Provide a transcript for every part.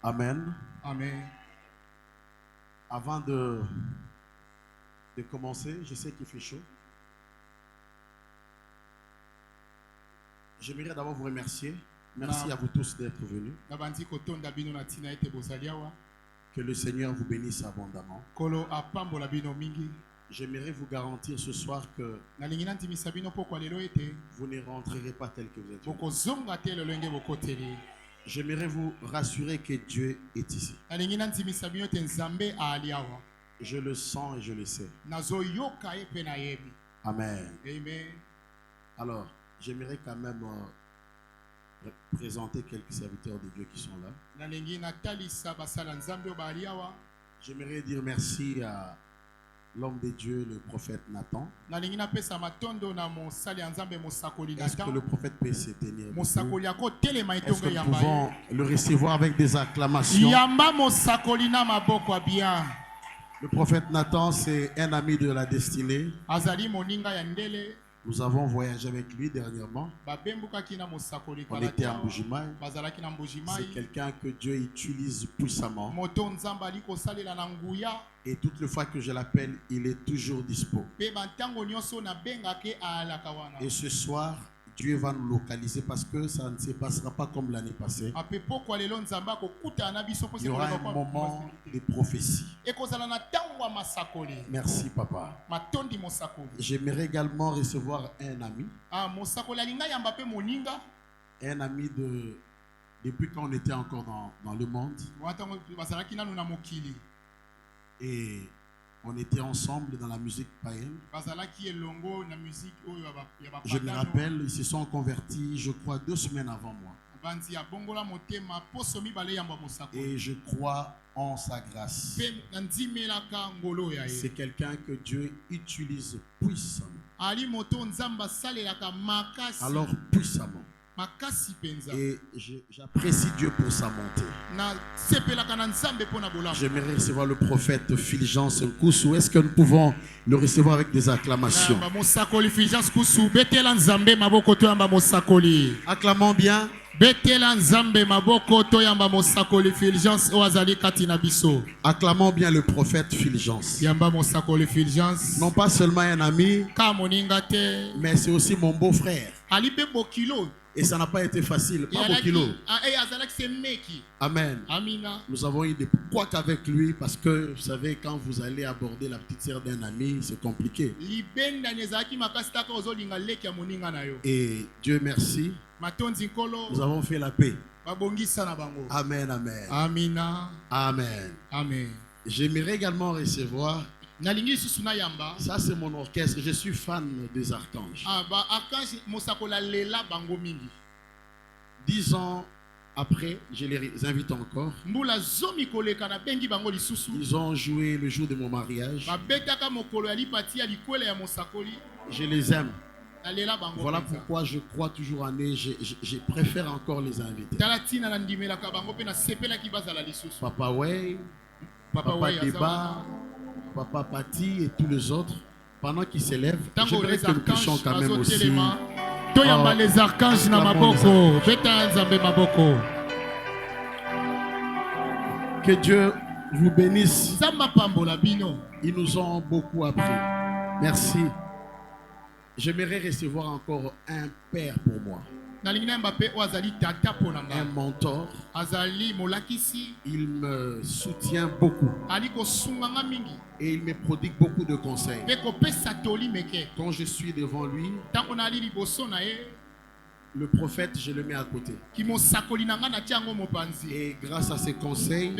Amen. Amen. Avant de commencer, je sais qu'il fait chaud. J'aimerais d'abord vous remercier. Merci à vous tous d'être venus. Que le Seigneur vous bénisse abondamment. J'aimerais vous garantir ce soir que vous ne rentrerez pas tel que vous êtes venus. J'aimerais vous rassurer que Dieu est ici. Je le sens et je le sais. Amen. Alors, j'aimerais quand même présenter quelques serviteurs de Dieu qui sont là. J'aimerais dire merci à l'homme de Dieu, le prophète Nathan. Est-ce que le prophète peut se tenir debout? Est-ce que nous pouvons le recevoir avec des acclamations? Le prophète Nathan, c'est un ami de la destinée. Nous avons voyagé avec lui dernièrement. On était à Mbujimaï. C'est quelqu'un que Dieu utilise puissamment. Et toutes les fois que je l'appelle, il est toujours dispo. Et ce soir, Dieu va nous localiser parce que ça ne se passera pas comme l'année passée. Il y aura un moment de prophétie. Merci papa. J'aimerais également recevoir un ami. Un ami depuis quand on était encore dans le monde. Et on était ensemble dans la musique païenne. Je me rappelle, ils se sont convertis, je crois, 2 semaines avant moi. Et je crois en sa grâce. C'est quelqu'un que Dieu utilise puissamment. Alors puissamment. Et j'apprécie Dieu pour sa montée. J'aimerais recevoir le prophète Fulgence Nkusu. Est-ce que nous pouvons le recevoir avec des acclamations? Acclamons bien. Acclamons bien le prophète Fulgence. Non pas seulement un ami, mais c'est aussi mon beau-frère. Et ça n'a pas été facile. Pas beau kilo. Amen. Nous avons eu des couacs avec lui parce que vous savez, quand vous allez aborder la petite sœur d'un ami, c'est compliqué. Et Dieu merci, nous avons fait la paix. Amen, amen. Amen. Amen. J'aimerais également recevoir. Ça c'est mon orchestre, je suis fan des archanges. 10 ans après, je les invite encore. Ils ont joué le jour de mon mariage. Je les aime. Voilà pourquoi je crois toujours en eux. Je préfère encore les inviter. Papa Way, Papa Débat, Papa Pati et tous les autres, pendant qu'ils s'élèvent, j'aimerais que nous puissions quand même aussi les archanges na maboko. Que Dieu vous bénisse. Ils nous ont beaucoup appris. Merci. J'aimerais recevoir encore un père pour moi. Un mentor. Il me soutient beaucoup. Et il me prodigue beaucoup de conseils. Quand je suis devant lui, le prophète, je le mets à côté. Et grâce à ses conseils,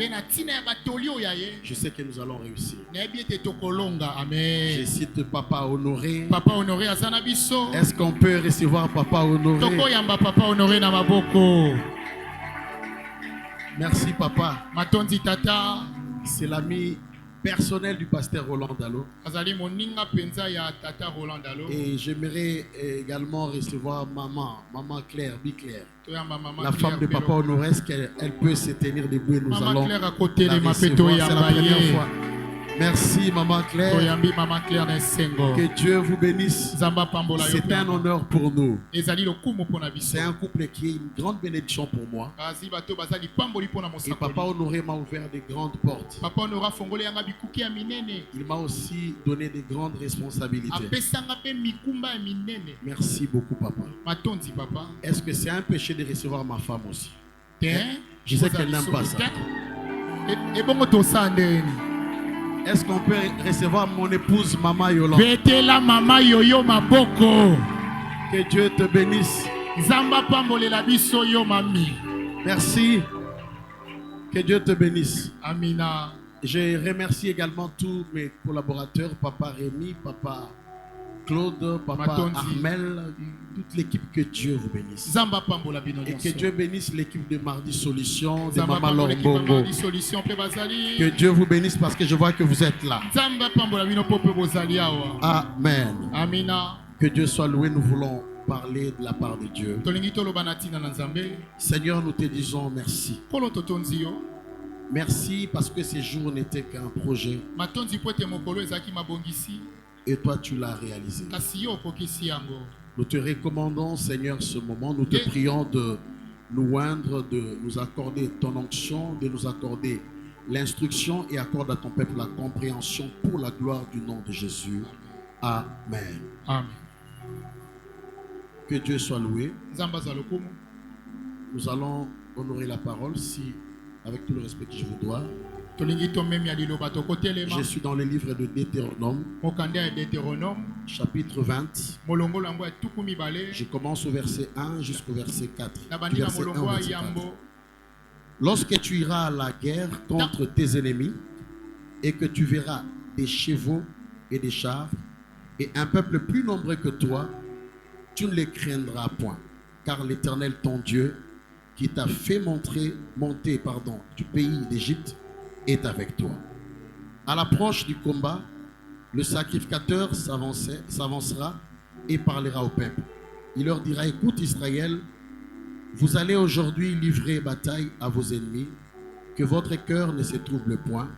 je sais que nous allons réussir. Je cite Papa Honoré. Est-ce qu'on peut recevoir Papa Honoré? Merci Papa. C'est l'ami personnel du pasteur Roland Dalo. Et j'aimerais également recevoir maman Claire, Biclaire. La femme de Papa Honoré, est-ce qu'elle peut se tenir debout et nous allons la recevoir? C'est la première fois. Merci, Maman Claire. Que Dieu vous bénisse. C'est un honneur pour nous. C'est un couple qui est une grande bénédiction pour moi. Et Papa Honoré m'a ouvert de grandes portes. Il m'a aussi donné de grandes responsabilités. Merci beaucoup, Papa. Est-ce que c'est un péché de recevoir ma femme aussi? Je sais qu'elle n'aime pas ça. Est-ce qu'on peut recevoir mon épouse Maman Yolande? Que Dieu te bénisse. Merci. Que Dieu te bénisse. Amina. Je remercie également tous mes collaborateurs, Papa Rémi, Papa Claude, Papa Armel, toute l'équipe. Que Dieu vous bénisse. Et que Dieu bénisse l'équipe de Mardi Solution, de Maman Lombongo. Que Dieu vous bénisse parce que je vois que vous êtes là. Amen. Amina. Que Dieu soit loué. Nous voulons parler de la part de Dieu. Seigneur, nous te disons merci. Merci parce que ces jours n'étaient qu'un projet. Et toi, tu l'as réalisé. Nous te recommandons, Seigneur, ce moment. Nous te prions de nous oindre, de nous accorder ton onction, de nous accorder l'instruction et accorde à ton peuple la compréhension pour la gloire du nom de Jésus. Amen. Amen. Que Dieu soit loué. Nous allons honorer la parole avec tout le respect que je vous dois. Je suis dans le livre de Deutéronome, chapitre 20. Je commence au verset 1 jusqu'au verset 4. Verset 1 au verset 4. Lorsque tu iras à la guerre contre tes ennemis et que tu verras des chevaux et des chars et un peuple plus nombreux que toi, tu ne les craindras point, car l'Éternel ton Dieu qui t'a fait monter du pays d'Égypte est avec toi. À l'approche du combat, le sacrificateur s'avancera et parlera au peuple. Il leur dira: écoute Israël, vous allez aujourd'hui livrer bataille à vos ennemis, que votre cœur ne se trouble point.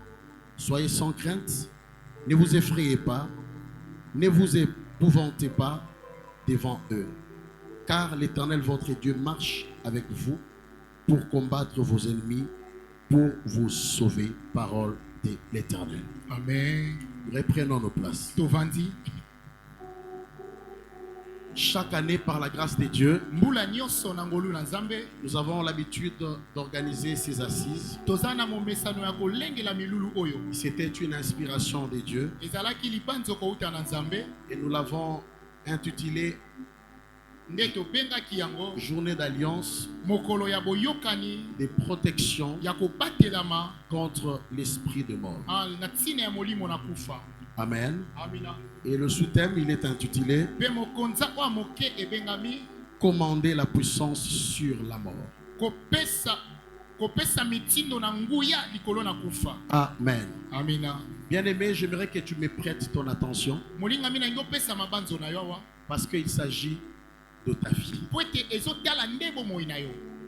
Soyez sans crainte, ne vous effrayez pas, ne vous épouvantez pas devant eux, car l'Éternel votre Dieu marche avec vous pour combattre vos ennemis, pour vous sauver. Parole de l'Éternel. Amen. Reprenons nos places. Chaque année, par la grâce de Dieu, nous avons l'habitude d'organiser ces assises. C'était une inspiration de Dieu. Et nous l'avons intitulé Journée d'alliance, de protection contre l'esprit de mort. Amen. Et le sous-thème, il est intitulé Commander la puissance sur la mort. Amen. Bien-aimé, j'aimerais que tu me prêtes ton attention parce qu'il s'agit de ta vie.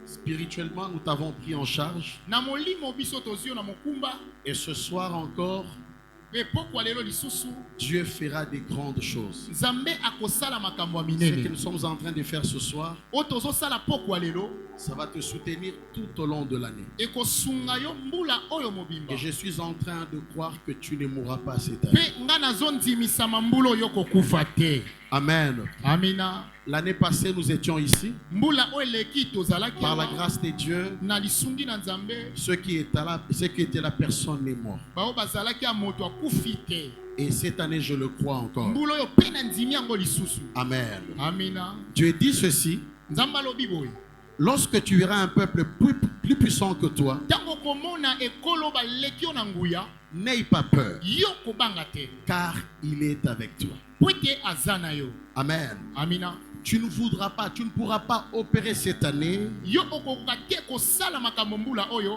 Spirituellement, nous t'avons pris en charge. Et ce soir encore, Dieu fera des grandes choses. Ce que nous sommes en train de faire ce soir, ça va te soutenir tout au long de l'année. Et je suis en train de croire que tu ne mourras pas cette année. Amen. Amina. L'année passée, nous étions ici. Par la grâce de Dieu, ceux qui étaient là, personne n'est mort. Et cette année, je le crois encore. Amen. Amina. Dieu dit ceci: lorsque tu verras un peuple plus puissant que toi, n'aie pas peur, car il est avec toi. Amen. Amina. Tu ne voudras pas, tu ne pourras pas opérer cette année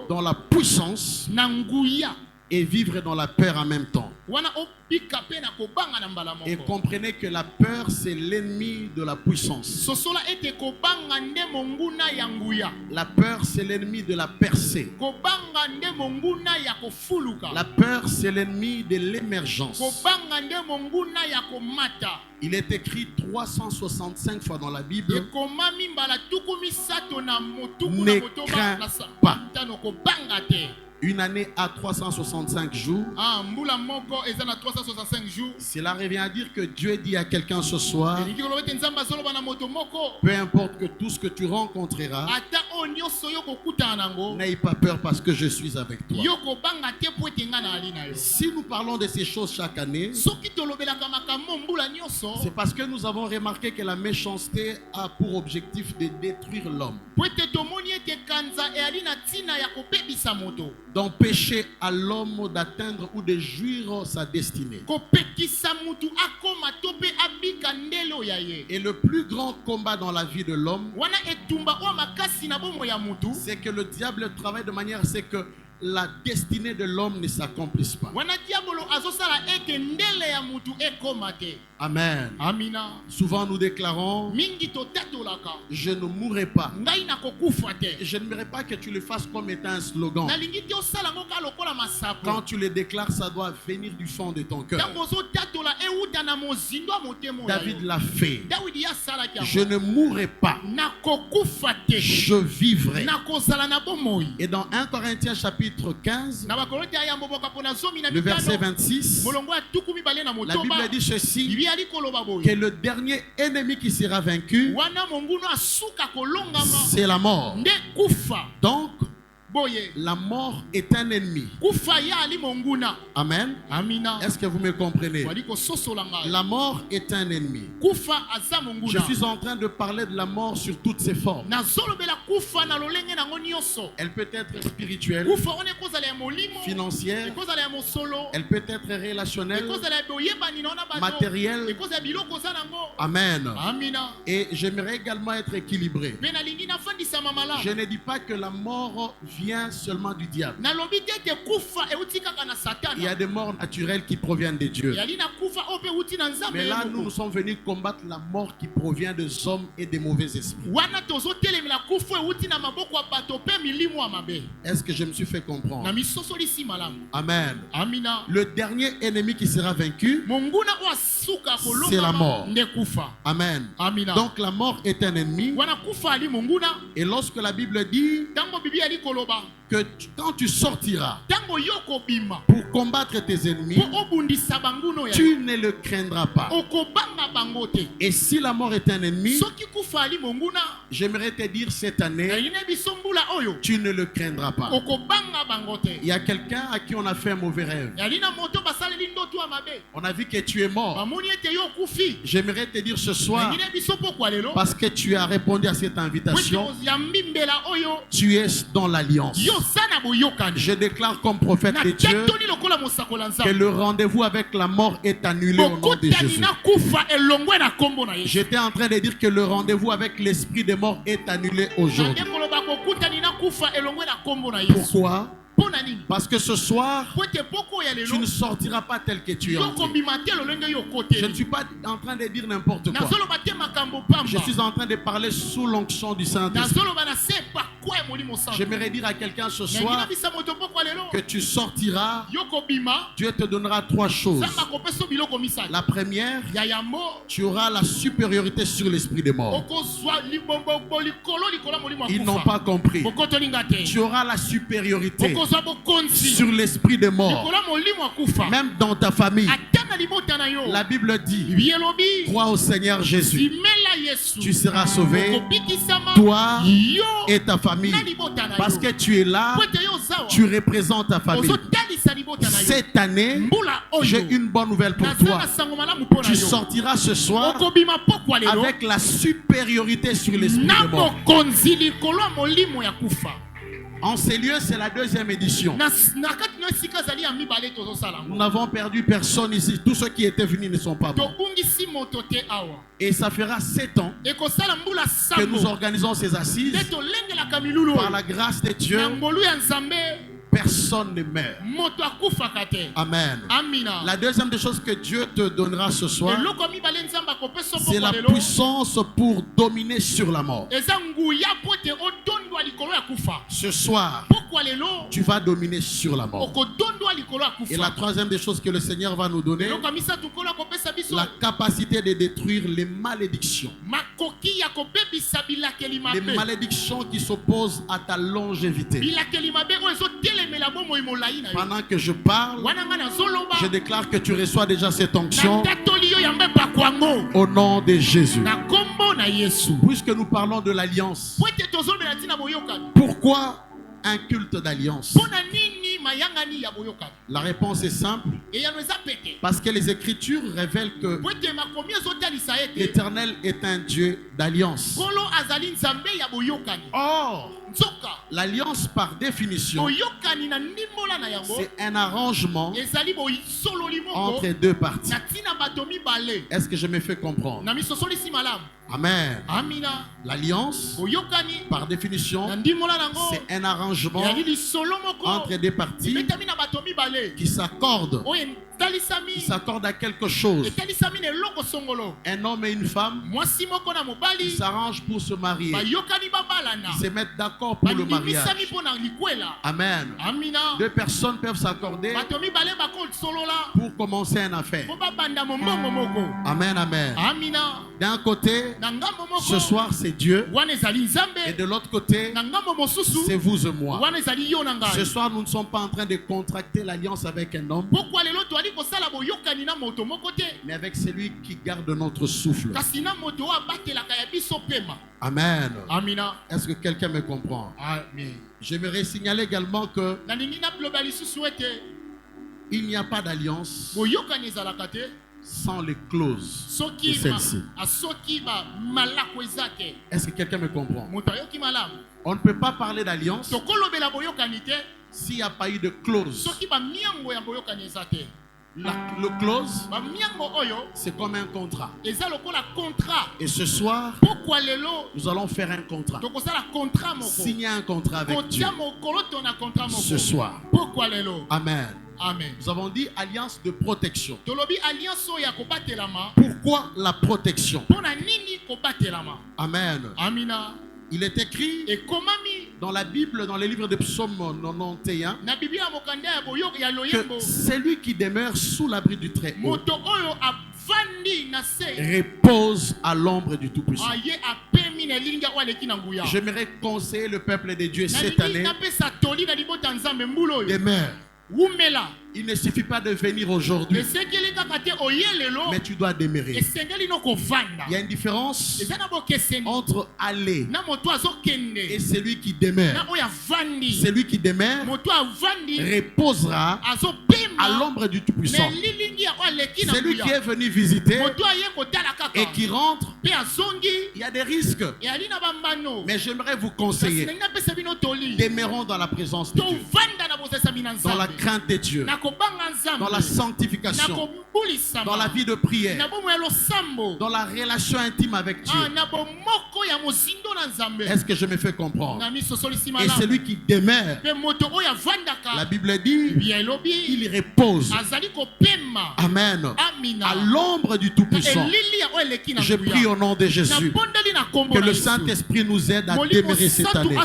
dans la puissance et vivre dans la peur en même temps. Et comprenez que la peur, c'est l'ennemi de la puissance. La peur, c'est l'ennemi de la percée. La peur, c'est l'ennemi de l'émergence. Il est écrit 365 fois dans la Bible: ne crains pas. Une année a 365 jours. Cela revient à dire que Dieu dit à quelqu'un ce soir: peu importe que tout ce que tu rencontreras, n'aie pas peur parce que je suis avec toi. Si nous parlons de ces choses chaque année, c'est parce que nous avons remarqué que la méchanceté a pour objectif de détruire l'homme, d'empêcher à l'homme d'atteindre ou de jouir sa destinée. Et le plus grand combat dans la vie de l'homme, c'est que le diable travaille de manière à ce que la destinée de l'homme ne s'accomplisse pas. Amen. Amina. Souvent nous déclarons: je ne mourrai pas. Je n'aimerais pas que tu le fasses comme étant un slogan. Quand tu le déclares, ça doit venir du fond de ton cœur. David l'a fait. Je ne mourrai pas. Je vivrai. Et dans 1 Corinthiens chapitre 15, le verset 26, la Bible dit ceci: que le dernier ennemi qui sera vaincu, c'est la mort. Donc, la mort est un ennemi. Amen. Est-ce que vous me comprenez? La mort est un ennemi. Je suis en train de parler de la mort sur toutes ses formes. Elle peut être spirituelle, financière, elle peut être relationnelle, matérielle. Amen. Et j'aimerais également être équilibré. Je ne dis pas que la mort vient seulement du diable. Il y a des morts naturelles qui proviennent de Dieu. Mais là, nous sommes venus combattre la mort qui provient des hommes et des mauvais esprits. Est-ce que je me suis fait comprendre? Amen. Le dernier ennemi qui sera vaincu, c'est la mort. Amen. Donc la mort est un ennemi. Et lorsque la Bible dit que quand tu sortiras pour combattre tes ennemis, tu ne le craindras pas. Et si la mort est un ennemi, j'aimerais te dire cette année, tu ne le craindras pas. Il y a quelqu'un à qui on a fait un mauvais rêve. On a vu que tu es mort. J'aimerais te dire ce soir, parce que tu as répondu à cette invitation, tu es dans l'alliance. Je déclare comme prophète de Dieu que le rendez-vous avec la mort est annulé au nom de Jésus. J'étais en train de dire que le rendez-vous avec l'esprit de mort est annulé aujourd'hui. Pourquoi? Parce que ce soir, tu ne sortiras pas tel que tu es entré. Je ne suis pas en train de dire n'importe quoi. Je suis en train de parler sous l'onction du Saint-Esprit. J'aimerais dire à quelqu'un ce soir que tu sortiras. Dieu te donnera trois choses. La première, tu auras la supériorité sur l'esprit des morts. Ils n'ont pas compris. Tu auras la supériorité sur l'esprit des morts. Même dans ta famille, la Bible dit: crois au Seigneur Jésus, tu seras sauvé, toi et ta famille. Parce que tu es là, tu représentes ta famille. Cette année, j'ai une bonne nouvelle pour toi. Tu sortiras ce soir avec la supériorité sur l'esprit des morts. En ces lieux, c'est la deuxième édition. Nous n'avons perdu personne ici. Tous ceux qui étaient venus ne sont pas morts. Et ça fera 7 ans que nous organisons ces assises. Par la grâce de Dieu, personne ne meurt. Amen. La deuxième des choses que Dieu te donnera ce soir, c'est la puissance pour dominer sur la mort. Ce soir, tu vas dominer sur la mort. Et la troisième des choses que le Seigneur va nous donner, la capacité de détruire les malédictions. Les malédictions qui s'opposent à ta longévité. Pendant que je parle, je déclare que tu reçois déjà cette onction au nom de Jésus. Puisque nous parlons de l'alliance, pourquoi un culte d'alliance? La réponse est simple. Parce que les Écritures révèlent que l'Éternel est un Dieu d'alliance. Or, l'alliance par définition, c'est un arrangement entre deux parties. Est-ce que je me fais comprendre? Amen. L'alliance, par définition, c'est un arrangement entre deux parties qui s'accordent. Qui s'accordent à quelque chose. Un homme et une femme qui s'arrangent pour se marier. Ils se mettent d'accord pour le mariage. Amen. Deux personnes peuvent s'accorder pour commencer une affaire. Amen, amen. D'un côté, ce soir c'est Dieu. Et de l'autre côté, c'est vous et moi. Ce soir, nous ne sommes pas en train de contracter l'alliance avec un homme, mais avec celui qui garde notre souffle. Amen. Est-ce que quelqu'un me comprend? J'aimerais signaler également que il n'y a pas d'alliance sans les clauses de celle-ci. Est-ce que quelqu'un me comprend? On ne peut pas parler d'alliance s'il n'y a pas eu de clause. Le clause, c'est comme un contrat. Et ce soir, nous allons faire un contrat. Signer un contrat avec Dieu. Ce soir. Amen. Amen. Nous avons dit alliance de protection. Pourquoi la protection? Amen. Il est écrit dans la Bible, dans les livres de Psaume 91, que celui qui demeure sous l'abri du Très-Haut repose à l'ombre du Tout-Puissant. J'aimerais conseiller le peuple de Dieu cette année. Demeure. Il ne suffit pas de venir aujourd'hui, mais tu dois demeurer. Il y a une différence entre aller et celui qui demeure. Celui qui demeure reposera à l'ombre du Tout-Puissant. Celui qui est venu visiter et qui rentre, il y a des risques. Mais j'aimerais vous conseiller, demeurons dans la présence de Dieu, dans la crainte de Dieu, dans la sanctification, dans la vie de prière, dans la relation intime avec Dieu. Est-ce que je me fais comprendre? Et celui qui demeure, la Bible dit, il repose. Amen. À l'ombre du Tout-Puissant. Je prie au nom de Jésus que le Saint-Esprit nous aide à demeurer cette année.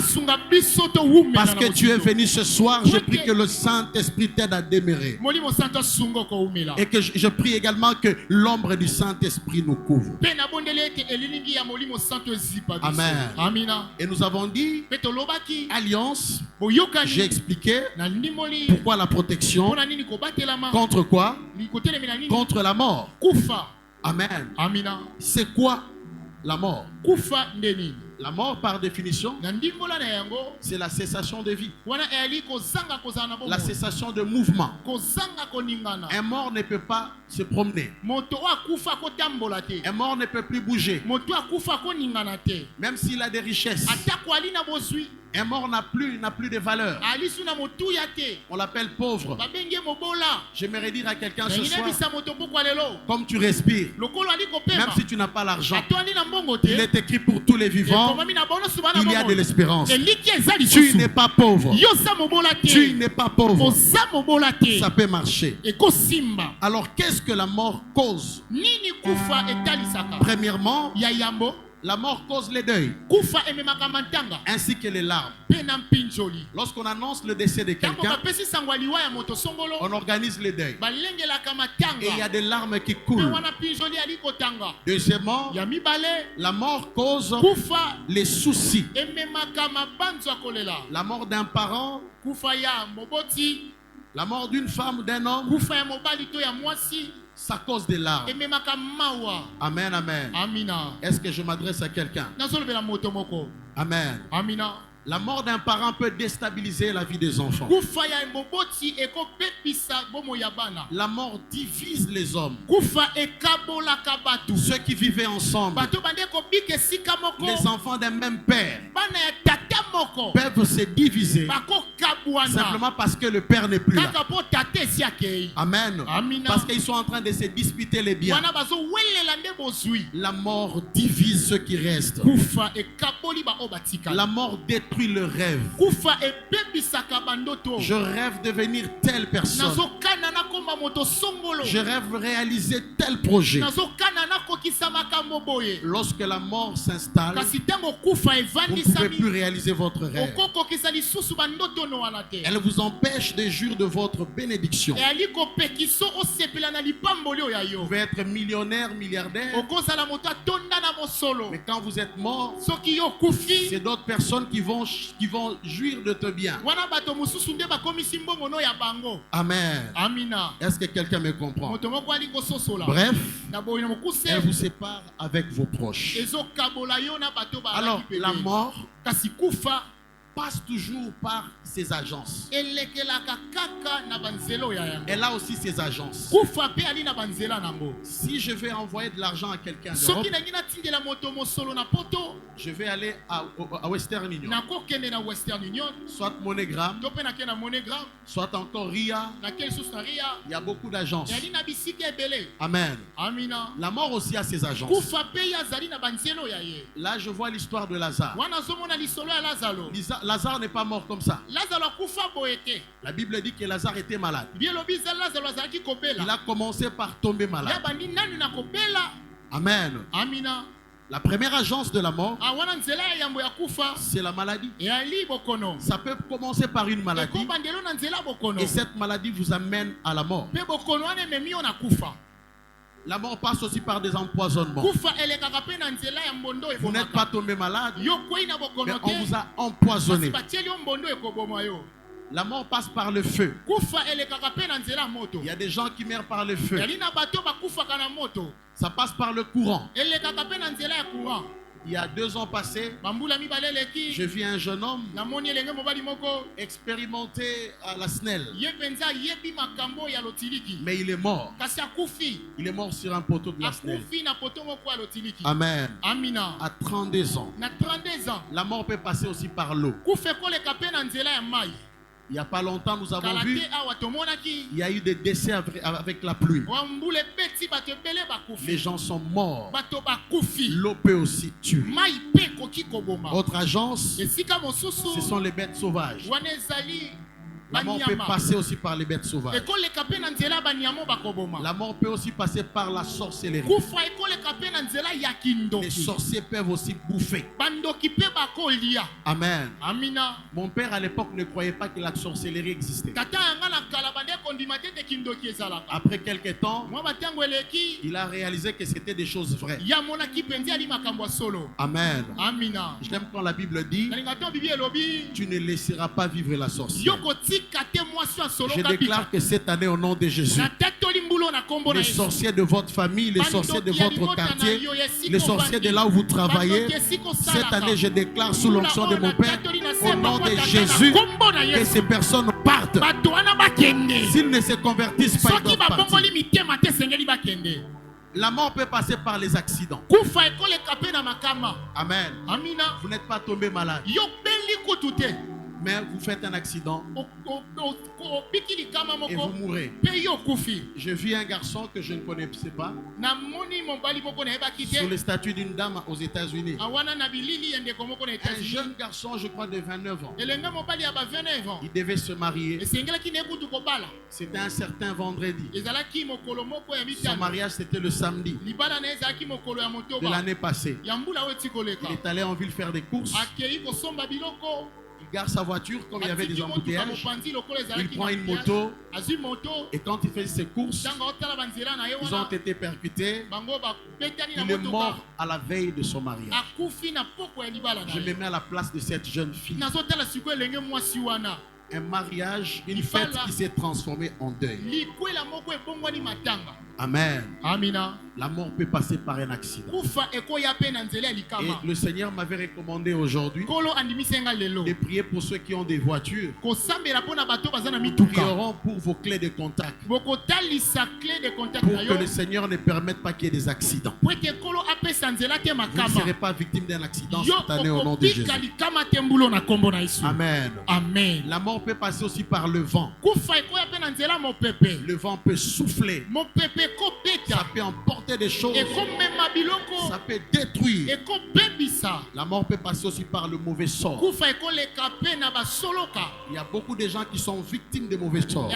Parce que tu es venu ce soir, je prie que le Saint-Esprit t'aide à demeurer. Et que je prie également que l'ombre du Saint-Esprit nous couvre. Amen. Et nous avons dit alliance. J'ai expliqué pourquoi la protection. Contre quoi? Contre la mort. Amen. C'est quoi la mort? La mort, par définition, c'est la cessation de vie. La cessation de mouvement. Un mort ne peut pas se promener. Un mort ne peut plus bouger. Même s'il a des richesses. Un mort n'a plus de valeur. On l'appelle pauvre. J'aimerais dire à quelqu'un ce soir, comme tu respires, même si tu n'as pas l'argent, il est écrit pour tous les vivants, il y a de l'espérance. Tu n'es pas pauvre. Tu n'es pas pauvre. Ça peut marcher. Alors qu'est-ce que la mort cause? Premièrement, la mort cause les deuils, ainsi que les larmes. Lorsqu'on annonce le décès de quelqu'un, on organise les deuils. Et il y a des larmes qui coulent. Deuxièmement, la mort cause les soucis. La mort d'un parent, la mort d'une femme, d'un homme, ça cause des larmes. Amen, amen. Est-ce que je m'adresse à quelqu'un? Amen. La mort d'un parent peut déstabiliser la vie des enfants. La mort divise les hommes. Ceux qui vivaient ensemble, les enfants d'un même père, peuvent se diviser simplement parce que le père n'est plus là. Amen. Parce qu'ils sont en train de se disputer les biens. La mort divise ceux qui restent. La mort détruit le rêve. Je rêve de devenir telle personne. Je rêve de réaliser tel projet. Lorsque la mort s'installe, vous ne pouvez plus réaliser votre rêve. Elle vous empêche de jouir de votre bénédiction. Vous pouvez être millionnaire, milliardaire, mais quand vous êtes mort, c'est d'autres personnes qui vont jouir de tes biens. Amen. Est-ce que quelqu'un me comprend? Bref, elle vous sépare avec vos proches. Alors, la mort passe toujours par ses agences. Elle a aussi ses agences. Si je vais envoyer de l'argent à quelqu'un d'Europe, je vais aller à Western Union, soit MoneyGram, soit encore RIA. Il y a beaucoup d'agences. Amen. La mort aussi a ses agences. Là, je vois l'histoire de Lazare. Lazare n'est pas mort comme ça. La Bible dit que Lazare était malade. Il a commencé par tomber malade. Amen. La première agence de la mort, c'est la maladie. Ça peut commencer par une maladie, et cette maladie vous amène à la mort. La mort passe aussi par des empoisonnements. Vous n'êtes pas tombé malade, mais on vous a empoisonné. La mort passe par le feu. Il y a des gens qui meurent par le feu. Ça passe par le courant. Il y a 2 ans passés, je vis un jeune homme expérimenté à la SNEL. Mais il est mort. Il est mort sur un poteau de la SNEL. Amen. À 32 ans. La mort peut passer aussi par l'eau. Il n'y a pas longtemps, nous avons vu, il y a eu des décès avec la pluie. Les gens sont morts. L'eau peut aussi tuer. Autre agence, ce sont les bêtes sauvages. La mort peut passer aussi par les bêtes sauvages. La mort peut aussi passer par la sorcellerie. Les sorciers peuvent aussi bouffer. Amen. Mon père à l'époque ne croyait pas que la sorcellerie existait. Après quelques temps, il a réalisé que c'était des choses vraies. Amen. J'aime quand la Bible dit, tu ne laisseras pas vivre la sorcière. Je déclare que cette année, au nom de Jésus, les sorciers de votre famille, les sorciers de votre quartier, les sorciers de là où vous travaillez, cette année, je déclare sous l'onction de mon Père, au nom de Jésus, que ces personnes partent. S'ils ne se convertissent pas, ils doivent partir. La mort peut passer par les accidents. Amen. Vous n'êtes pas tombé malade, mais vous faites un accident et vous mourrez. Je vis un garçon que je ne connaissais pas sur le statut d'une dame aux États-Unis. Un jeune garçon, je crois, de 29 ans. Il devait se marier. C'était un certain vendredi. Son mariage, c'était le samedi de l'année passée. Il est allé en ville faire des courses. Il garde sa voiture comme il y avait des embouteillages. Il prend une moto. Et quand il fait ses courses, ils ont été percutés. Il est mort à la veille de son mariage. Je me mets à la place de cette jeune fille. Un mariage, une fête qui s'est transformée en deuil. Amen. La mort peut passer par un accident. Et le Seigneur m'avait recommandé aujourd'hui de prier pour ceux qui ont des voitures. Prierons pour vos clés de contact. Pour que le Seigneur ne permette pas qu'il y ait des accidents. Vous ne serez pas victime d'un accident cette année au nom de Jésus. Amen. Amen. La mort peut passer aussi par le vent. Le vent peut souffler. Ça peut emporter des choses. Ça peut détruire. La mort peut passer aussi par le mauvais sort. Il y a beaucoup de gens qui sont victimes de mauvais sorts.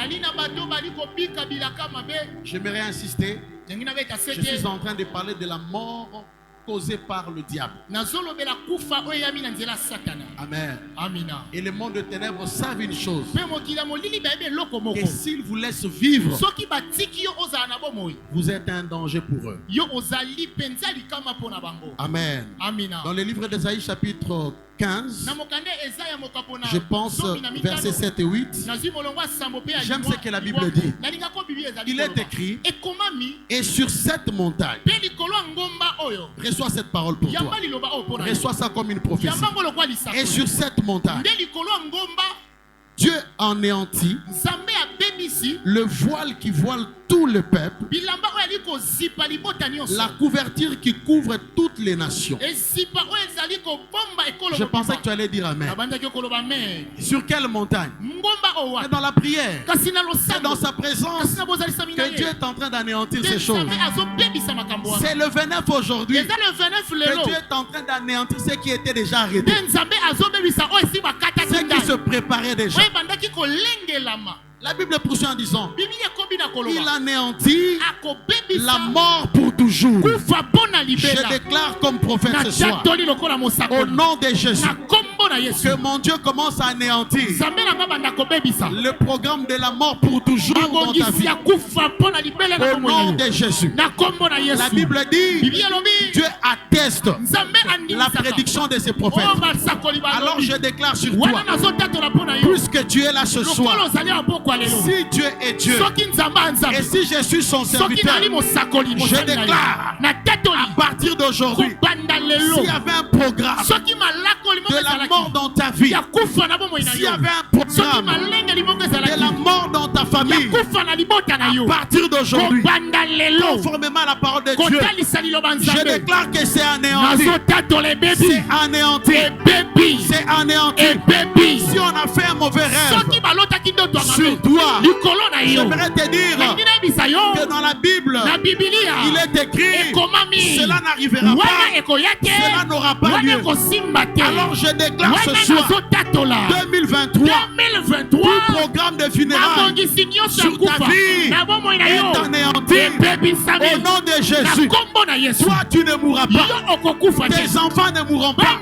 J'aimerais insister. Je suis en train de parler de la mort causée par le diable. Amen. Et le monde de ténèbres savent une chose, que s'ils vous laissent vivre, vous êtes un danger pour eux. Amen. Dans le livre d'Ésaïe chapitre 15, je pense versets 7 et 8, j'aime ce que la Bible dit. Il est écrit: et sur cette montagne, reçois cette parole pour toi, reçois ça comme une prophétie. Et sur cette montagne, Dieu anéantit le voile qui voile tout le peuple, la couverture qui couvre toutes les nations. Je pensais que tu allais dire Amen. Sur quelle montagne? C'est dans la prière, c'est dans sa présence que Dieu est en train d'anéantir ces choses. C'est le 29 aujourd'hui que Dieu est en train d'anéantir ce qui était déjà arrêté, ce qui se préparait déjà. La Bible poursuit en disant: il anéantit la mort pour toujours. Je déclare comme prophète ce soir, au nom de Jésus, que mon Dieu commence à anéantir le programme de la mort pour toujours dans ta vie. Au nom de Jésus. La Bible dit, Dieu atteste la prédiction de ses prophètes. Alors je déclare sur toi, puisque tu es là ce soir, si Dieu est Dieu et si je suis son serviteur, je déclare à partir d'aujourd'hui, s'il y avait un programme de la mort dans ta vie, s'il y avait un programme de la mort dans ta famille, à partir d'aujourd'hui, conformément à la parole de Dieu, je déclare que c'est anéanti. C'est anéanti. C'est anéanti. Si on a fait un mauvais rêve sur toi, j'aimerais te dire que dans la Bible, il est écrit: cela n'arrivera pas, cela n'aura pas lieu. Alors je déclare ce soir, 2023, tout programme de funérailles sur ta vie est anéanti au nom de Jésus. Toi tu ne mourras pas, tes enfants ne mourront pas,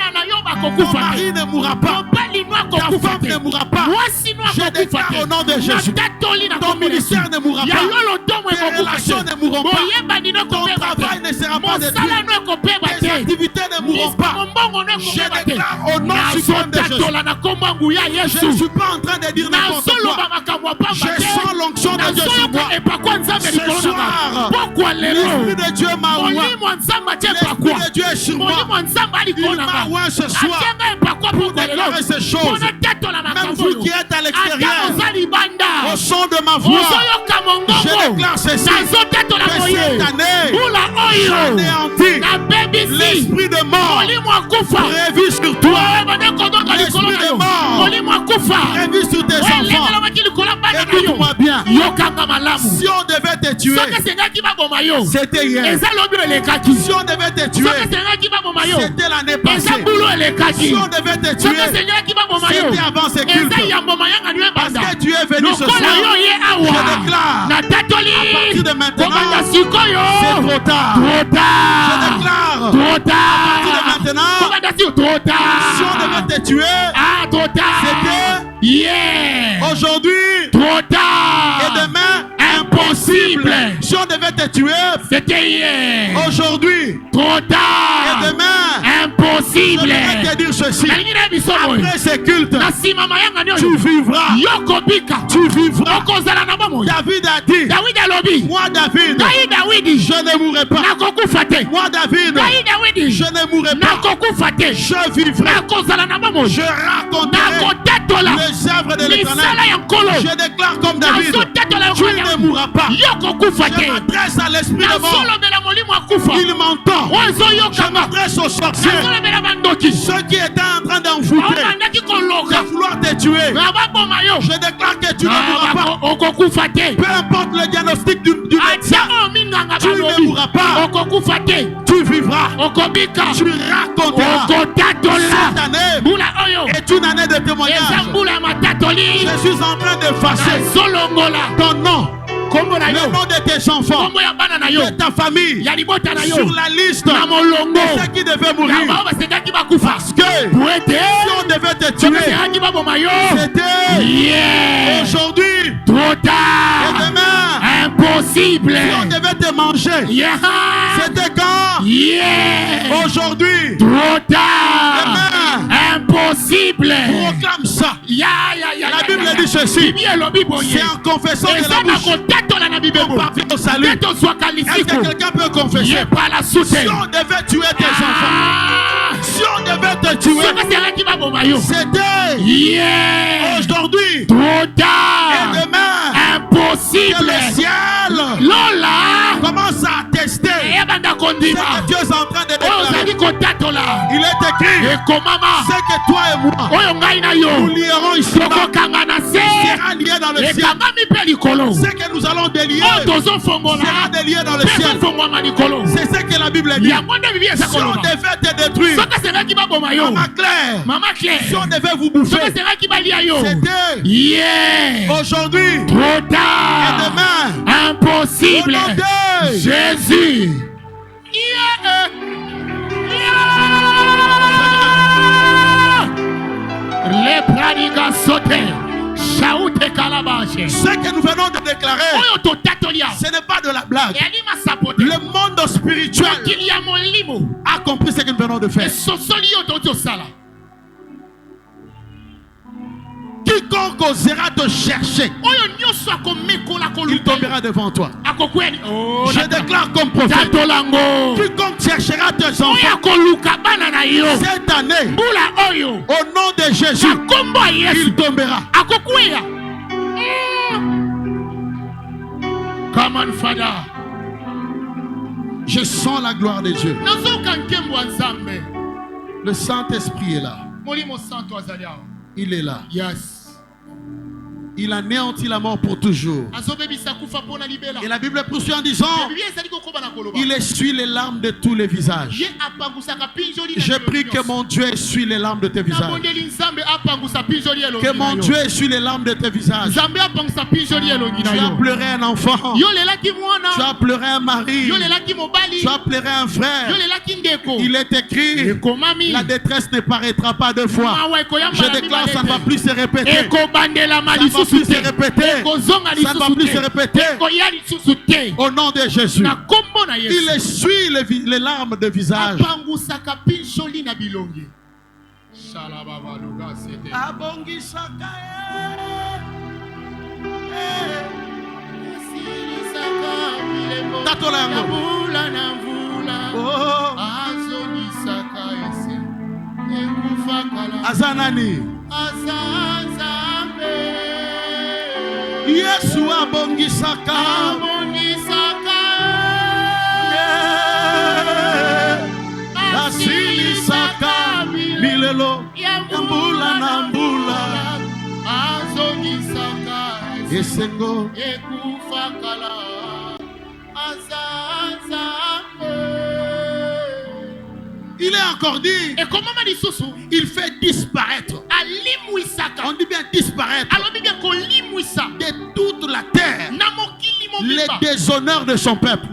ton mari ne mourra pas, ta femme ne mourra pas. Je déclare au nom de Jésus, ton ministère ne mourra pas, tes relations ne mourront pas, ton travail ne sera pas détruit, tes activités ne mourront pas. Je déclare au nom suprême de Jésus. Je ne suis pas en train de dire n'importe quoi. Je sens l'onction de Dieu sur moi. Ce soir, l'Esprit de Dieu m'a oint. L'Esprit de Dieu est sur moi. Il m'a oint ce soir pour déclarer ces choses. Même vous qui êtes à l'extérieur, au son de ma voix, je déclare ceci. Que cette année, j'anéantis l'esprit de mort prévu sur toi. L'esprit de mort prévu sur tes enfants. Écoute-moi bien. Si on devait te tuer, c'était hier. Si on devait te tuer, c'était l'année passée. Si on devait te tuer, c'était avant ce culte. Parce que tu es venu ce soir, je déclare, à partir de maintenant, c'est trop tard. Je déclare, à partir de maintenant, si on devait te tuer, c'était hier. Aujourd'hui, trop tard. Et demain, impossible. Si on devait te tuer, c'était hier. Aujourd'hui, trop tard. Et demain, impossible. Je vais te dire ceci. Après ce culte, tu vivras. Tu vivras. David a dit, moi David, je ne mourrai pas. Moi David, je ne mourrai pas. Je vivrai. Je raconterai les œuvres de l'Éternel. Je déclare comme David, tu ne mourras pas. Je m'adresse à l'esprit de mort. Il m'entend. Je m'adresse aux sorciers. Ceux qui étaient en train d'envoûter, de vouloir te tuer. Je déclare que tu ne mourras pas. Peu importe le diagnostic du médecin, tu ne mourras pas. Tu vivras. Tu raconteras. Cette année est une année de témoignage. Je suis en train de effacer ton nom, le nom de tes enfants, de ta famille, sur la liste de ceux qui devaient mourir. Parce que si on devait te tuer, c'était aujourd'hui, trop tard, et demain, impossible. Si on devait te manger, c'était quand? Aujourd'hui, trop tard, demain, impossible. Proclame ça. La Bible dit ceci. C'est en confessant de la bouche qu'on parvient au salut. Est-ce que quelqu'un peut confesser? Si on devait tuer tes enfants, si on devait te tuer, c'était aujourd'hui, trop tard, et demain, impossible. Que le ciel commence à attester ce que Dieu est en train de déclarer. Il est écrit, c'est que toi et moi, nous lierons ici, sera lié dans le ciel. Ce que nous allons délier sera délié dans le ciel. C'est ce que la Bible dit. Si on devait te détruire, Maman Claire, si on devait vous bouffer, c'était aujourd'hui, trop tard, et demain, impossible. Au nom de Jésus. Les pradigas sautés. Ce que nous venons de déclarer, ce n'est pas de la blague. Le monde spirituel a compris ce que nous venons de faire. Quiconque osera te chercher, il tombera devant toi. Je déclare comme prophète, quiconque cherchera tes enfants cette année, au nom de Jésus, il tombera. Come on, Father. Je sens la gloire de Dieu. Le Saint-Esprit est là. Il est là. Yes. Il anéantit la mort pour toujours. Et la Bible poursuit en disant, il essuie les larmes de tous les visages. Je prie que mon Dieu essuie les larmes de tes visages. Que mon Dieu essuie les larmes de tes visages. Tu as pleuré un enfant. Tu as pleuré un mari. Tu as pleuré un frère. Il est écrit, la détresse ne paraîtra pas deux fois. Je déclare, ça ne va plus se répéter. Ça ne va plus se répéter. Ça ne va plus se répéter. Au nom de Jésus, il essuie les larmes de visage. Soto Lango. Oh. Azanani. Yesu abongisaka. Asilisaka milelo mbula na mbula azongisaka esengo ekufakala azanza. Il est encore dit, et comment il fait disparaître. On dit bien disparaître de toute la terre les déshonneurs de son peuple.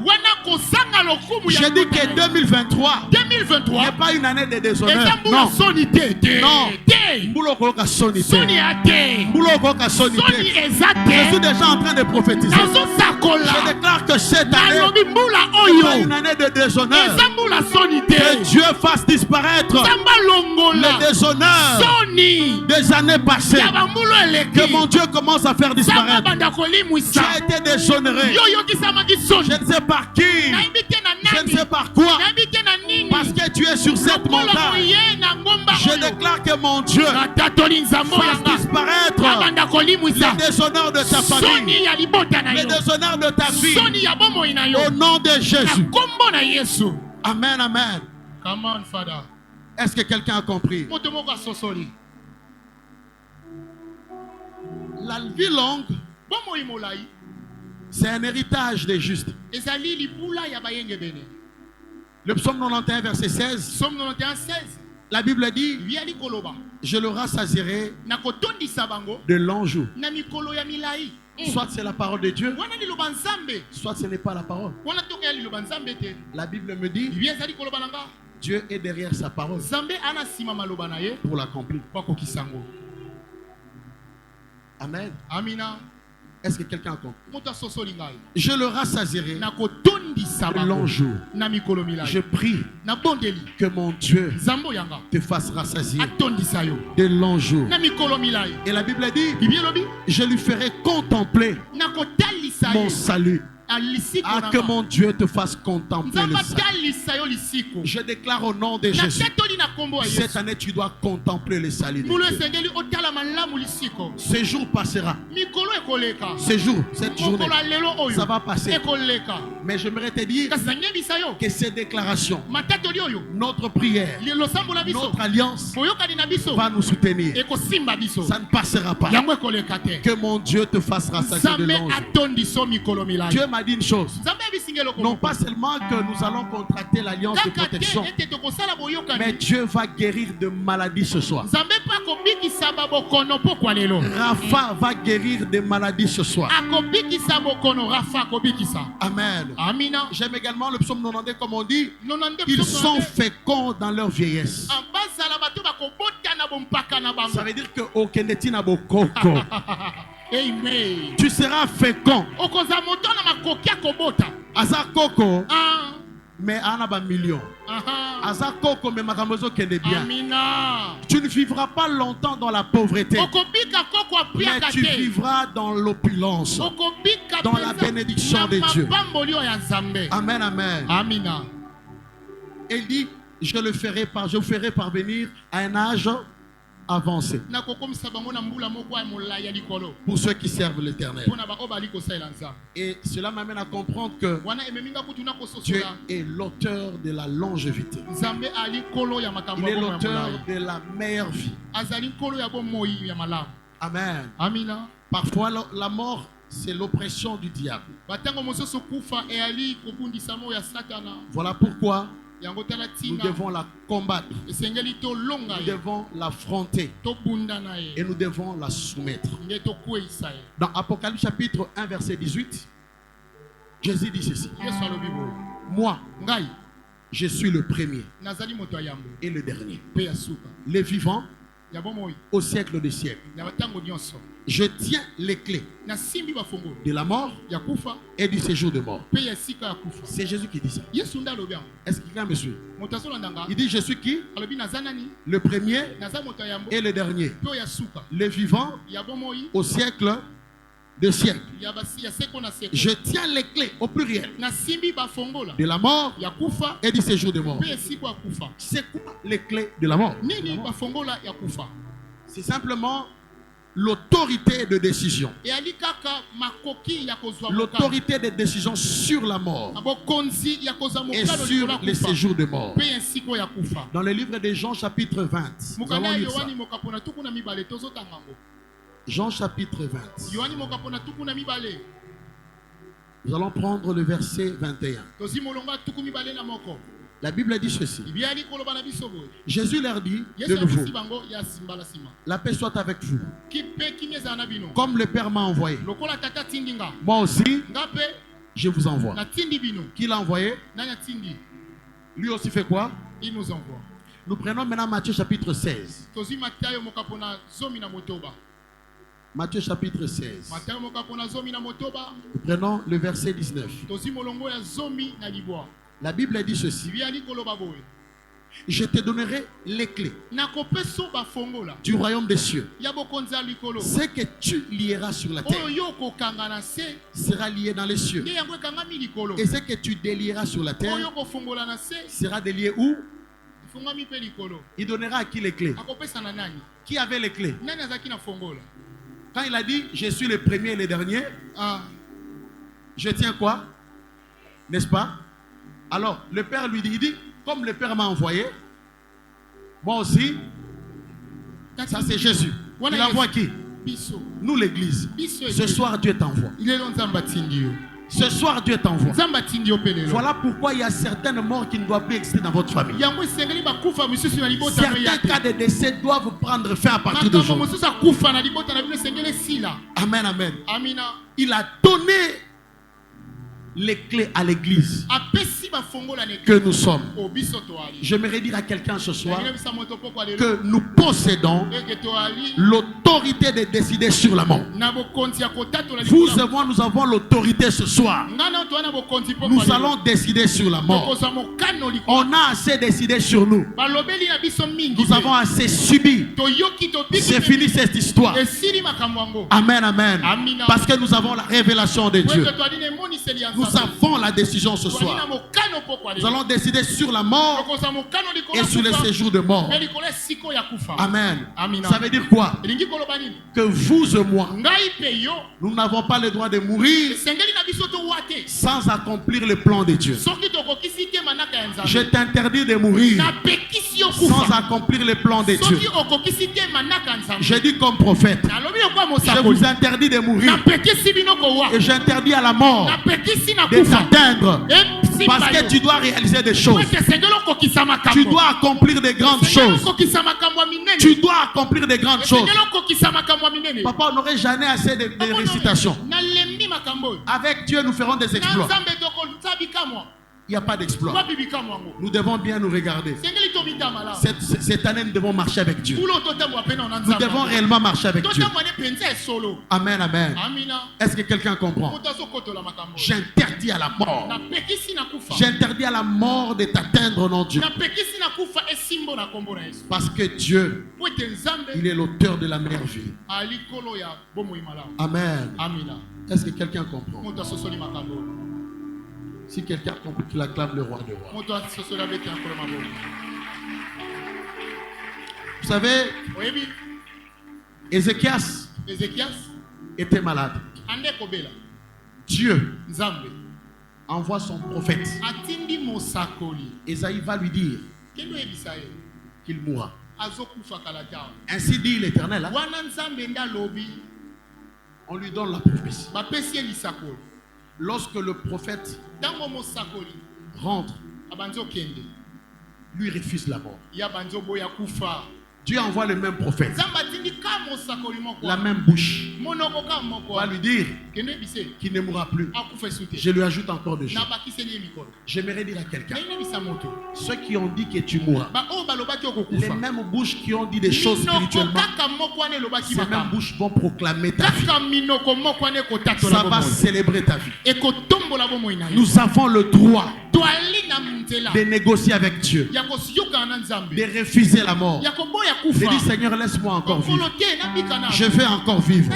J'ai dit que 2023 n'est pas une année de déshonneur. Non. Je suis déjà en train de prophétiser. Je déclare que cette année n'est pas une année de déshonneur. Que Dieu fasse disparaître les déshonneurs des années passées. Que mon Dieu commence à faire disparaître. Tu as été déshonoré. Je ne sais par qui. Je ne sais par quoi. Parce que tu es sur cette montagne. Je déclare que mon Dieu fasse disparaître les déshonneurs de ta famille, les déshonneurs de ta vie. Au nom de Jésus. Amen, amen. Come on, Father. Est-ce que quelqu'un a compris? La vie longue, c'est un héritage des justes. Le psaume 91, verset 16. La Bible dit, je le rassasierai de longs jours. Soit c'est la parole de Dieu, soit ce n'est pas la parole. La Bible me dit, Dieu est derrière sa parole pour l'accomplir. Amen. Est-ce que quelqu'un a compris? Je le rassasierai de longs jours. Je prie que mon Dieu te fasse rassasier de longs jours. Et la Bible dit, je lui ferai contempler mon salut. Que mon Dieu te fasse contempler le salut. Je déclare au nom de Jésus, cette année tu dois contempler le salut de Dieu. Ce jour passera. Ce jour, cette journée, ça va passer. Mais j'aimerais te dire que ces déclarations, notre prière, notre alliance va nous soutenir. Ça ne passera pas. Que mon Dieu te fasse rassasier de longs. Dieu m'a dit une chose. Non pas seulement que nous allons contracter l'alliance de protection, mais Dieu va guérir de maladies ce soir. Rafa va guérir de maladies ce soir. Amen. J'aime également le psaume 92 comme on dit. Ils sont féconds dans leur vieillesse. Ça veut dire que Okeneti na bokoko. Amen. Tu seras fécond. Azakoko. Mais anaba million. Azakoko mais makamozo kende bien. Tu ne vivras pas longtemps dans la pauvreté. Mais tu vivras dans l'opulence. Dans la bénédiction de Dieu. Amen, amen. Amina. Il dit, je vous ferai parvenir à un âge avancé. Pour ceux qui servent l'Éternel. Et cela m'amène à comprendre que Dieu est l'auteur de la longévité. Il est l'auteur de la meilleure vie. Amen. Parfois la mort, c'est l'oppression du diable. Voilà pourquoi nous devons la combattre. Nous devons l'affronter. Et nous devons la soumettre. Dans Apocalypse chapitre 1 verset 18, Jésus dit ceci. Moi, je suis le premier et le dernier. Les vivants au siècle des siècles. Je tiens les clés de la mort et du séjour de mort. C'est Jésus qui dit ça. Est-ce que quelqu'un me suit? Il dit, je suis qui? Le premier et le dernier. Les vivants au siècle de siècles. Je tiens les clés au pluriel de la mort et du séjour de mort. C'est quoi les clés de la mort? C'est simplement l'autorité de décision. L'autorité de décision sur la mort et sur les séjours de mort. Dans le livre de Jean chapitre 20, nous allons lire ça. Jean chapitre 20. Nous allons prendre le verset 21. La Bible dit ceci. Jésus leur dit de nouveau, la paix soit avec vous. Comme le Père m'a envoyé, moi aussi, je vous envoie. Qui l'a envoyé? Lui aussi fait quoi? Il nous envoie. Nous prenons maintenant Matthieu chapitre 16. Matthieu chapitre 16. Nous prenons le verset 19. La Bible dit ceci. Je te donnerai les clés du royaume des cieux. Ce que tu lieras sur la terre sera lié dans les cieux. Et ce que tu délieras sur la terre sera délié où? Il donnera à qui les clés? Qui avait les clés? Quand il a dit je suis le premier et le dernier, je tiens quoi? N'est-ce pas? Alors le Père lui dit, il dit comme le Père m'a envoyé, moi aussi, ça c'est Jésus. Il envoie qui? Nous l'église. Ce soir Dieu t'envoie. Ce soir Dieu t'envoie. Voilà pourquoi il y a certaines morts qui ne doivent plus exister dans votre famille. Certains cas de décès doivent prendre fin à partir d'aujourd'hui. Amen, amen. Il a donné les clés à l'église que nous sommes. J'aimerais dire à quelqu'un ce soir que nous possédons l'autorité de décider sur la mort. Vous et moi, nous avons l'autorité ce soir. Nous allons décider sur la mort. On a assez décidé sur nous. Nous avons assez subi. C'est fini cette histoire. Amen, amen. Parce que nous avons la révélation de Dieu. Nous avons la décision ce soir. Nous allons décider sur la mort et sur les séjours de mort. Amen. Ça veut dire quoi? Que vous et moi, nous n'avons pas le droit de mourir sans accomplir le plan de Dieu. Je t'interdis de mourir sans accomplir le plan de Dieu. Je dis comme prophète, je vous interdis de mourir et j'interdis à la mort de t'atteindre, parce que tu dois réaliser des choses. Tu dois accomplir des grandes choses. Tu dois accomplir des grandes choses. Papa, on n'aurait jamais assez de récitations. Avec Dieu, nous ferons des exploits. Il n'y a pas d'exploit. Nous devons bien nous regarder. Cette année, nous devons marcher avec Dieu. Nous devons réellement marcher avec Dieu. Amen, amen. Est-ce que quelqu'un comprend? J'interdis à la mort. J'interdis à la mort de t'atteindre, non Dieu. Parce que Dieu, il est l'auteur de la meilleure vie. Amen. Est-ce que quelqu'un comprend? Si quelqu'un comprend, qu'il acclame le roi de rois. Vous savez, Ézéchias était malade. Dieu envoie son prophète. Ésaïe va lui dire qu'il mourra. Ainsi dit l'Éternel. On lui donne la prophétie. Lorsque le prophète rentre, lui refuse la mort. Dieu envoie le même prophète, la même bouche, va lui dire qu'il ne mourra plus. Je lui ajoute encore des jours. J'aimerais dire à quelqu'un, ceux qui ont dit que tu mourras, les mêmes bouches qui ont dit des choses spirituellement, ces mêmes bouches vont proclamer ta vie. Ça va célébrer ta vie. Nous avons le droit de négocier avec Dieu, de refuser la mort, de dire Seigneur, laisse-moi encore vivre. Je vais encore vivre.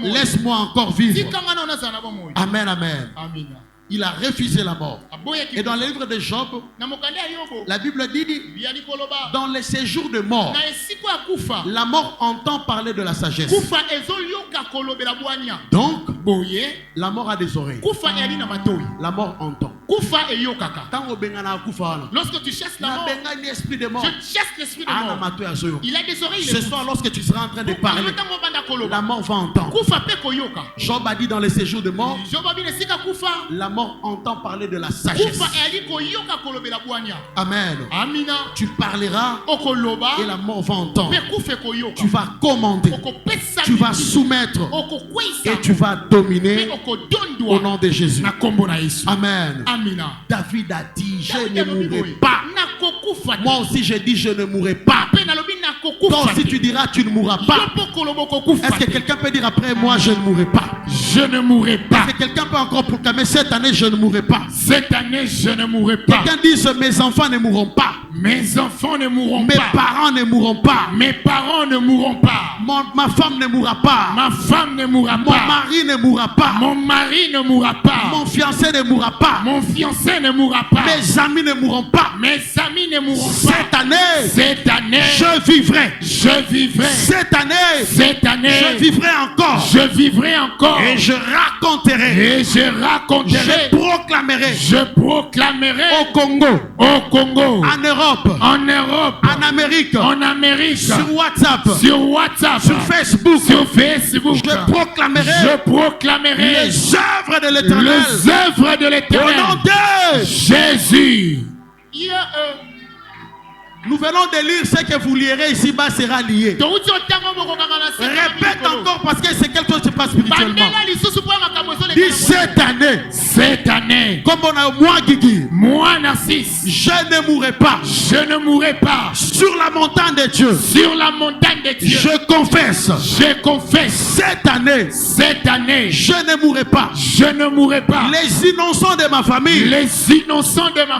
Laisse-moi encore vivre. Amen, amen. Il a refusé la mort. Et dans le livre de Job, la Bible dit, dans les séjours de mort, la mort entend parler de la sagesse. Donc, la mort a des oreilles. La mort entend. Lorsque tu chasses la mort, je chasse l'esprit de mort. Il a des oreilles. Ce soir, lorsque tu seras en train de parler, la mort va entendre. Job a dit dans les séjours de mort, la mort entend parler de la sagesse. Amen. Tu parleras et la mort va entendre. Tu vas commander, tu vas soumettre et tu vas dominer au nom de Jésus. Amen. David a dit, je ne mourrai pas. Moi aussi je dis, je ne mourrai pas. Toi aussi tu diras, tu ne mourras pas. Est-ce que quelqu'un peut dire après moi, je ne mourrai pas? Je ne mourrai pas. Est-ce que quelqu'un peut encore proclamer, cette année je ne mourrai pas? Cette année je ne mourrai pas. Quelqu'un dise, mes enfants ne mourront pas. Mes enfants ne mourront pas. Mes parents ne mourront pas. Mes parents ne mourront pas. Ma femme ne mourra pas. Ma femme ne mourra pas. Mon mari ne mourra pas. Mon mari ne mourra pas. Mon fiancé ne mourra pas. Mon fiancé ne mourra pas. Mes amis ne mourront pas. Mes amis ne mourront pas. Cette année, je vivrai. Je vivrai. Cette année, je vivrai encore. Je vivrai encore. Et je raconterai. Je proclamerai. Au Congo. En Europe. En Amérique. Sur WhatsApp. Sur Facebook. Je proclamerai. Les œuvres de l'Éternel. Au nom de Jésus. Nous venons de lire ce que vous lirez ici-bas sera lié. Répète encore parce que c'est quelque chose qui se passe spirituellement. Dis cette année. Comme on a moi Guigui. Moi Narcisse. Je ne mourrai pas. Sur la montagne de Dieu. Je confesse. Cette année. Je ne mourrai pas. Les innocents de ma famille.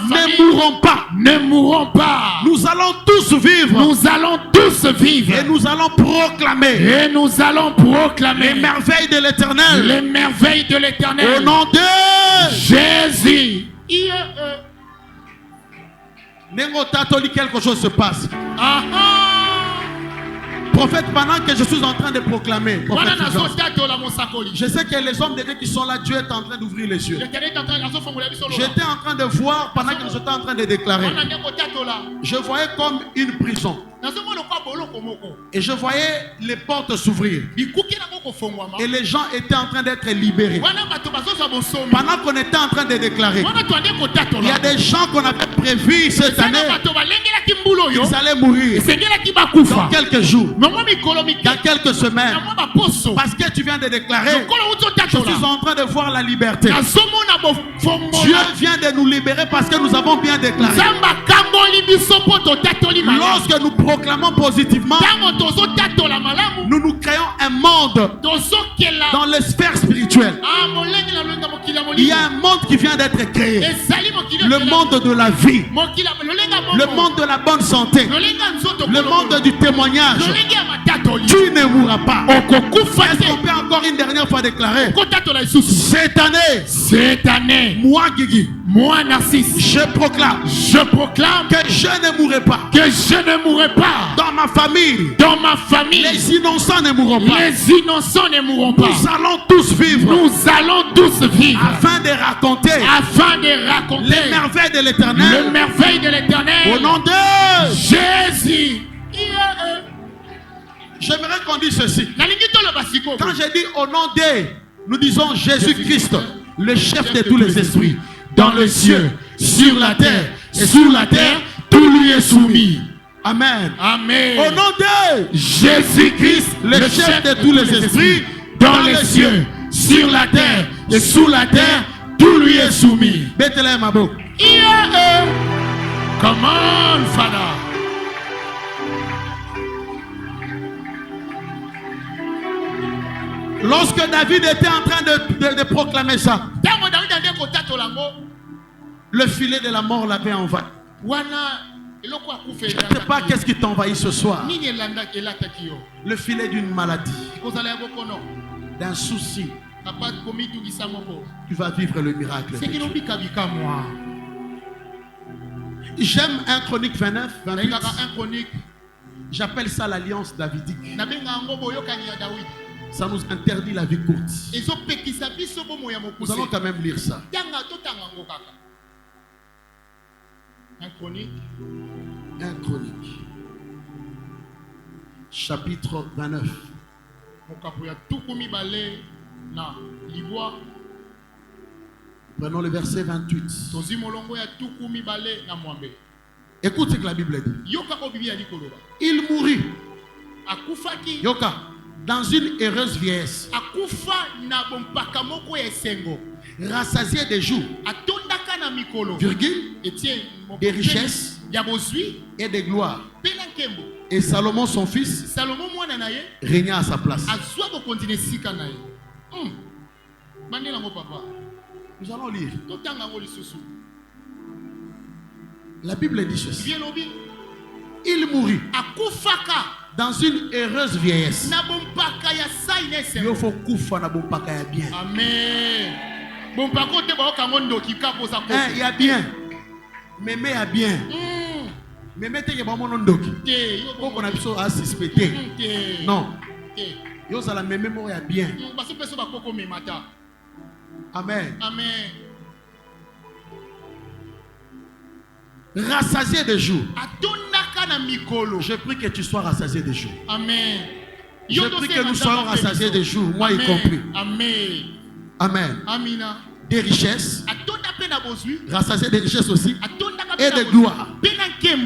Ne mourront pas. Nous allons tous vivre. Et nous allons proclamer. Les merveilles de l'Éternel. Au nom de Jésus. Quelque chose se passe. Prophète, pendant que je suis en train de proclamer, je sais que les hommes de Dieu qui sont là, Dieu est en train d'ouvrir les yeux. J'étais en train de voir pendant que j'étais en train de déclarer. Je voyais comme une prison. Et je voyais les portes s'ouvrir. Et les gens étaient en train d'être libérés. Pendant qu'on était en train de déclarer, il y a des gens qu'on avait prévu cette année, ils allaient mourir dans quelques jours, dans quelques semaines. Parce que tu viens de déclarer, je suis en train de voir la liberté. Dieu vient de nous libérer parce que nous avons bien déclaré. Lorsque nous proclamons positivement, nous nous créons un monde dans les sphères spirituelles. Il y a un monde qui vient d'être créé. Le monde de la vie. Le monde de la bonne santé. Le monde du témoignage. Tu ne mourras pas. Est-ce qu'on peut encore une dernière fois déclarer? Cette année, moi Guigui, moi Narcisse, je proclame que je ne mourrai pas. Dans ma famille, les innocents ne mourront pas. Nous allons tous vivre. Afin de raconter les merveilles de l'Éternel. Au nom de Jésus. J'aimerais qu'on dise ceci. Quand j'ai dit au nom de, nous disons Jésus-Christ, le chef de tous les esprits, dans les cieux, sur la terre et sous la terre, tout lui est soumis. Amen. Au nom de Jésus-Christ, le chef de tous les esprits, dans les cieux, sur la terre et sous la terre, tout lui est soumis. Bethlehem Abo. Come on, Father. Lorsque David était en train de proclamer ça, Le filet de la mort l'avait envahi. Je ne sais pas qu'est-ce qui t'envahit ce soir. Le filet d'une maladie, d'un souci. Tu vas vivre le miracle. J'aime 1 Chronique 29, 28. J'appelle ça l'alliance davidique. Ça nous interdit la vie courte. Nous allons quand même lire ça. 1 Chronique. Chapitre 29. Prenons le verset 28. Écoute ce que la Bible dit. Il mourut. Yoka. Dans une heureuse vieillesse. Rassasié des jours. Virgule. Des richesses. Et des gloires. Et Salomon son fils régna à sa place. Nous allons lire. La Bible dit ceci. Il mourut dans une heureuse vieillesse. Il faut koufa na bompaka ya bien. Amen. Il y a bien. Mémé a bien. Mémé te yeba mon ndoki. Pourquoi on a besoin à suspecter? Non. Yo ça la mémé mo ya bien. Amen. Amen. Rassasié de jour. Je prie que tu sois rassasié de jour. Amen. Je prie que nous soyons rassasiés de jour, moi y compris. Amen. Amen. Amina. Des richesses. Rassasié des richesses aussi. Et de gloire.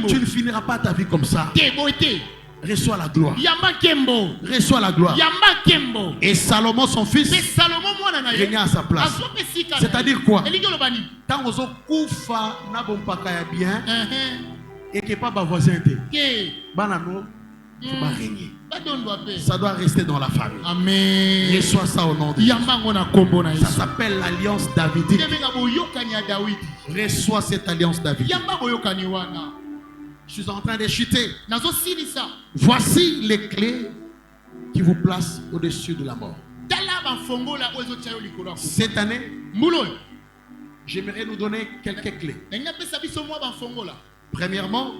Tu ne finiras pas ta vie comme ça. Reçois la gloire. Reçois la gloire. Et Salomon son fils régna à sa place. C'est-à-dire quoi? Quand on koufa na bompaka ya bien et que pas ba voisin te. Banano va régner. Ça doit rester dans la famille. Amen. Reçois ça au nom de Jésus. Ça s'appelle l'alliance davidique. Reçois cette alliance davidique. Je suis en train de chuter. Voici les clés qui vous placent au-dessus de la mort. Cette année, j'aimerais nous donner quelques clés. Premièrement,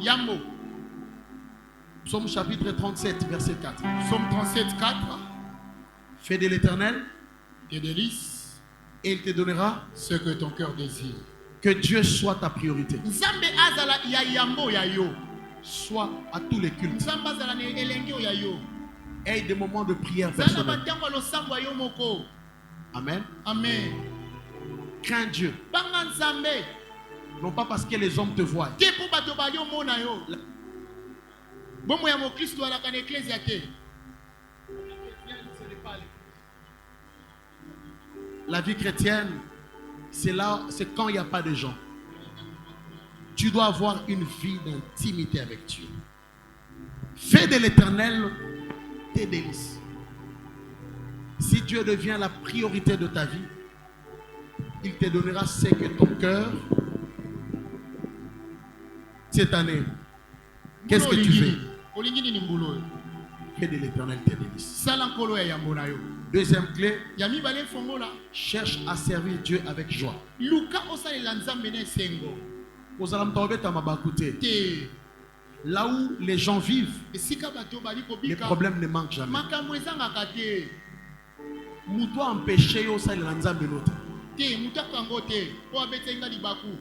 Psaume chapitre 37, verset 4. Psaume 37, 4. Fais de l'Éternel tes délices et il te donnera ce que ton cœur désire. Que Dieu soit ta priorité. Soit à tous les cultes. Aie des moments de prière personnelle. Amen. Amen. Crains Dieu. Non pas parce que les hommes te voient. La vie chrétienne, c'est quand il n'y a pas de gens. Tu dois avoir une vie d'intimité avec Dieu. Fais de l'Éternel tes délices. Si Dieu devient la priorité de ta vie, il te donnera ce que ton cœur cette année. Qu'est-ce que tu fais? Fais de l'Éternel tes délices. Deuxième clé, cherche à servir Dieu avec joie. Là où les gens vivent, les problèmes ne manquent jamais.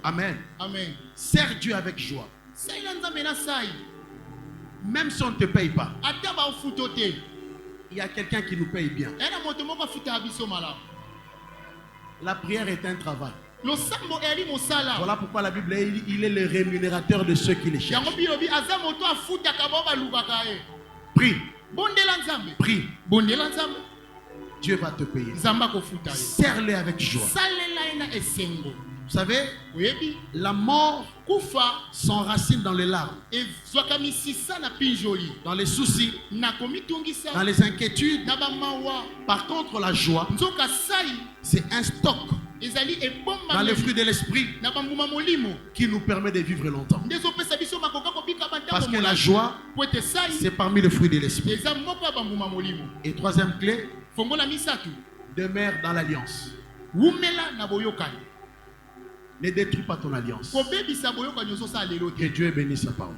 Amen. Amen. Sers Dieu avec joie. Même si on ne te paye pas, il y a quelqu'un qui nous paye bien. La prière est un travail. Voilà pourquoi la Bible dit il est le rémunérateur de ceux qui les cherchent. Prie. Prie. Dieu va te payer. Sers-le avec joie. savez, la mort s'enracine dans les larmes, dans les soucis, dans les inquiétudes. Par contre, la joie, c'est un stock dans le fruit de l'esprit qui nous permet de vivre longtemps. Parce que la joie, c'est parmi les fruits de l'esprit. Et troisième clé, demeure dans l'alliance. Ne détruis pas ton alliance. Que Dieu bénisse sa parole.